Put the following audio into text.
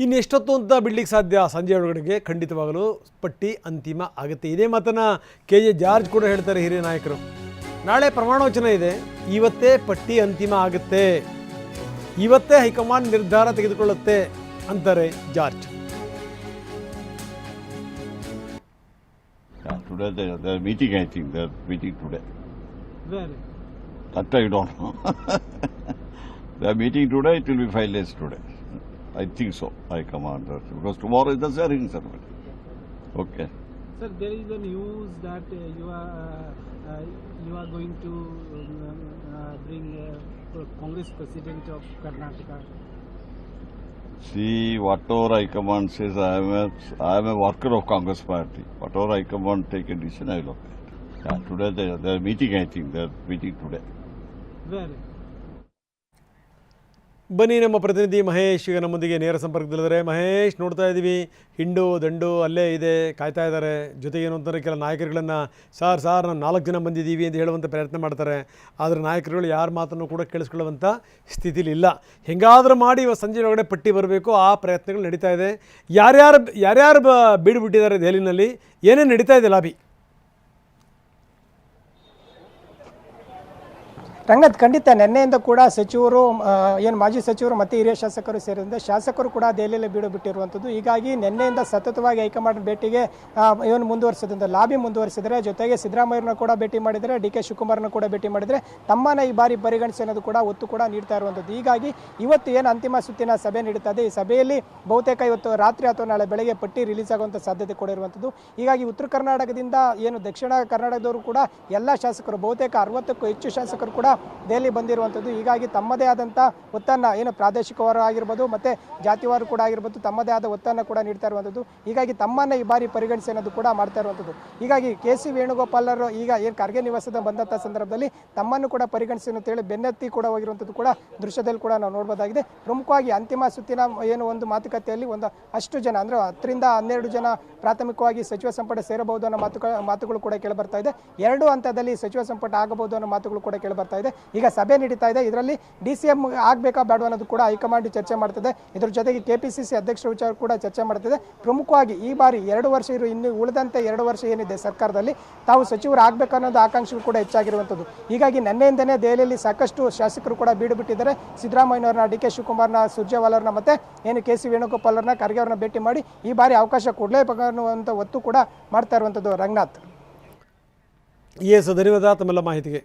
ಇನ್ನೆಷ್ಟೊತ್ತು ಅಂತ ಬಿಡ್ಲಿಕ್ಕೆ ಸಾಧ್ಯ? ಸಂಜೆ ಒಳಗಡೆಗೆ ಖಂಡಿತವಾಗಲೂ ಪಟ್ಟಿ ಅಂತಿಮ ಆಗುತ್ತೆ. ಇದೇ ಮಾತನ್ನು KJ ಜಾರ್ಜ್ ಕೂಡ ಹೇಳ್ತಾರೆ, ಹಿರಿಯ ನಾಯಕರು. ನಾಳೆ ಪ್ರಮಾಣವಚನ ಇದೆ, ಇವತ್ತೇ ಪಟ್ಟಿ ಅಂತಿಮ ಆಗುತ್ತೆ, ಇವತ್ತೇ ಹೈಕಮಾಂಡ್ ನಿರ್ಧಾರ ತೆಗೆದುಕೊಳ್ಳುತ್ತೆ ಅಂತಾರೆ George. Today they are meeting, I think they are meeting today. Where? That I don't know. They are meeting today, it will be finalized today. I think so, I command that. Because tomorrow is the swearing ceremony. Okay. Sir, there is a news that you are going to bring Congress President of Karnataka. See, whatever High Command says, I am a worker of Congress party. Whatever High Command take a decision, I will obey. Yeah, today they are meeting, I think they are meeting today. Where? ಬನ್ನಿ, ನಮ್ಮ ಪ್ರತಿನಿಧಿ ಮಹೇಶ್ ಈಗ ನಮ್ಮೊಂದಿಗೆ ನೇರ ಸಂಪರ್ಕದಲ್ಲಿದ್ದಾರೆ. ಮಹೇಶ್, ನೋಡ್ತಾ ಇದ್ದೀವಿ ಹಿಂಡು ದಂಡು ಅಲ್ಲೇ ಇದೆ, ಕಾಯ್ತಾ ಇದ್ದಾರೆ. ಜೊತೆಗೆ ಏನು ಅಂತಂದರೆ ಕೆಲ ನಾಯಕರುಗಳನ್ನು ಸಾರ್ ನಾವು 4 ಜನ ಬಂದಿದ್ದೀವಿ ಅಂತ ಹೇಳುವಂಥ ಪ್ರಯತ್ನ ಮಾಡ್ತಾರೆ. ಆದರೆ ನಾಯಕರುಗಳು ಯಾರ ಮಾತನ್ನು ಕೂಡ ಕೇಳಿಸ್ಕೊಳ್ಳುವಂಥ ಸ್ಥಿತಿಲಿಲ್ಲ. ಹೆಂಗಾದರೂ ಮಾಡಿ ಇವತ್ತು ಸಂಜೆ ಒಳಗಡೆ ಪಟ್ಟಿ ಬರಬೇಕು, ಆ ಪ್ರಯತ್ನಗಳು ನಡೀತಾ ಇದೆ. ಯಾರ್ಯಾರು ಬೀಡು ಬಿಟ್ಟಿದ್ದಾರೆ ದೆಹಲಿನಲ್ಲಿ, ಏನೇನು ನಡೀತಾ ಇದೆ ಲಾಬಿ? ರಂಗನಾಥ್, ಖಂಡಿತ ನಿನ್ನೆಯಿಂದ ಕೂಡ ಸಚಿವರು ಏನು ಮಾಜಿ ಸಚಿವರು ಮತ್ತು ಹಿರಿಯ ಶಾಸಕರು ಸೇರಿದಂತೆ ಶಾಸಕರು ಕೂಡ ದೆಹಲಿಯಲ್ಲಿ ಬೀಡು ಬಿಟ್ಟಿರುವಂಥದ್ದು. ಹೀಗಾಗಿ ನಿನ್ನೆಯಿಂದ ಸತತವಾಗಿ ಹೈಕಮಾಂಡ್ ಭೇಟಿಗೆ ಏನು ಮುಂದುವರಿಸಿದಂಥ ಲಾಬಿ ಮುಂದುವರಿಸಿದರೆ, ಜೊತೆಗೆ ಸಿದ್ದರಾಮಯ್ಯರನ್ನ ಕೂಡ ಭೇಟಿ ಮಾಡಿದರೆ, DK ಶಿವಕುಮಾರ್ನ ಕೂಡ ಭೇಟಿ ಮಾಡಿದರೆ, ತಮ್ಮನ್ನ ಈ ಬಾರಿ ಪರಿಗಣಿಸಿ ಅನ್ನೋದು ಕೂಡ ಒತ್ತು ಕೂಡ ನೀಡ್ತಾ ಇರುವಂಥದ್ದು. ಹೀಗಾಗಿ ಇವತ್ತು ಏನು ಅಂತಿಮ ಸುತ್ತಿನ ಸಭೆ ನಡೀತಾ ಇದೆ, ಈ ಸಭೆಯಲ್ಲಿ ಬಹುತೇಕ ಇವತ್ತು ರಾತ್ರಿ ಅಥವಾ ನಾಳೆ ಬೆಳಗ್ಗೆ ಪಟ್ಟಿ ರಿಲೀಸ್ ಆಗುವಂಥ ಸಾಧ್ಯತೆ ಕೂಡ ಇರುವಂಥದ್ದು. ಹೀಗಾಗಿ ಉತ್ತರ ಕರ್ನಾಟಕದಿಂದ ಏನು ದಕ್ಷಿಣ ಕರ್ನಾಟಕದವರು ಕೂಡ ಎಲ್ಲ ಶಾಸಕರು, ಬಹುತೇಕ 60ಕ್ಕೂ ಹೆಚ್ಚು ಶಾಸಕರು ಕೂಡ ದೆಹಲಿ ಬಂದಿರುವಂಥದ್ದು. ಹೀಗಾಗಿ ತಮ್ಮದೇ ಆದಂಥ ಒತ್ತನ್ನು ಏನು ಪ್ರಾದೇಶಿಕವಾರು ಆಗಿರ್ಬೋದು ಮತ್ತು ಜಾತಿವಾರು ಕೂಡ ಆಗಿರ್ಬೋದು, ತಮ್ಮದೇ ಆದ ಒತ್ತನ್ನು ಕೂಡ ನೀಡ್ತಾ ಇರುವಂಥದ್ದು. ಹೀಗಾಗಿ ತಮ್ಮನ್ನು ಈ ಬಾರಿ ಪರಿಗಣಿಸಿ ಅನ್ನೋದು ಕೂಡ ಮಾಡ್ತಾ ಇರುವಂಥದ್ದು. ಹೀಗಾಗಿ KC ವೇಣುಗೋಪಾಲರು ಈಗ ಏನು ಖರ್ಗೆ ನಿವಾಸದ ಬಂದಂಥ ಸಂದರ್ಭದಲ್ಲಿ ತಮ್ಮನ್ನು ಕೂಡ ಪರಿಗಣಿಸಿ ಅಂತೇಳಿ ಬೆನ್ನತ್ತಿ ಕೂಡ ಹೋಗಿರುವಂಥದ್ದು ಕೂಡ ದೃಶ್ಯದಲ್ಲಿ ಕೂಡ ನಾವು ನೋಡ್ಬೋದಾಗಿದೆ. ಪ್ರಮುಖವಾಗಿ ಅಂತಿಮ ಸುತ್ತಿನ ಏನು ಒಂದು ಮಾತುಕತೆಯಲ್ಲಿ ಒಂದು ಅಷ್ಟು ಜನ ಅಂದರೆ 10 ರಿಂದ 12 ಜನ ಪ್ರಾಥಮಿಕವಾಗಿ ಸಚಿವ ಸಂಪುಟ ಸೇರಬಹುದು ಅನ್ನೋ ಮಾತುಗಳು ಕೂಡ ಕೇಳಿಬರ್ತಾ ಇದೆ. 2 ಹಂತದಲ್ಲಿ ಸಚಿವ ಸಂಪುಟ ಆಗಬಹುದು ಅನ್ನೋ ಮಾತುಗಳು ಕೂಡ ಕೇಳಿಬರ್ತಾ ಇದೆ. ಈಗ ಸಭೆ ನಡೀತಾ ಇದೆ. ಇದರಲ್ಲಿ DCM ಆಗಬೇಕಾ ಬೇಡ ಅನ್ನೋದು ಕೂಡ ಹೈಕಮಾಂಡ್ ಚರ್ಚೆ ಮಾಡ್ತಿದೆ. ಇದ್ರ ಜೊತೆಗೆ KPCC ಅಧ್ಯಕ್ಷರ ವಿಚಾರ ಕೂಡ ಚರ್ಚೆ ಮಾಡ್ತಿದೆ. ಪ್ರಮುಖವಾಗಿ ಈ ಬಾರಿ 2 ವರ್ಷ ಇನ್ನು ಉಳಿದಂತೆ 2 ವರ್ಷ ಏನಿದೆ ಸರ್ಕಾರದಲ್ಲಿ ತಾವು ಸಚಿವರು ಆಗಬೇಕನ್ನೋದು ಆಕಾಂಕ್ಷೆಗಳು ಕೂಡ ಹೆಚ್ಚಾಗಿರುವಂಥದ್ದು. ಹೀಗಾಗಿ ನಿನ್ನೆಯಿಂದನೇ ದೆಹಲಿಯಲ್ಲಿ ಸಾಕಷ್ಟು ಶಾಸಕರು ಕೂಡ ಬೀಡು ಬಿಟ್ಟಿದ್ದಾರೆ. ಸಿದ್ದರಾಮಯ್ಯನವ್ರನ್ನ, DK ಶಿವಕುಮಾರ್ನ, ಸುರ್ಜೇವಾಲಾರನ್ನ ಮತ್ತು ಏನು KC ವೇಣುಗೋಪಾಲರನ್ನ, ಖರ್ಗೆ ಅವ್ರನ್ನ ಭೇಟಿ ಮಾಡಿ ಈ ಬಾರಿ ಅವಕಾಶ ಕೊಡಲೇಬೇಕು ಅನ್ನುವಂಥ ಒತ್ತು ಕೂಡ ಮಾಡ್ತಾ ಇರುವಂಥದ್ದು. ರಂಗನಾಥ್, ಧನ್ಯವಾದ ತಮ್ಮೆಲ್ಲ ಮಾಹಿತಿಗೆ.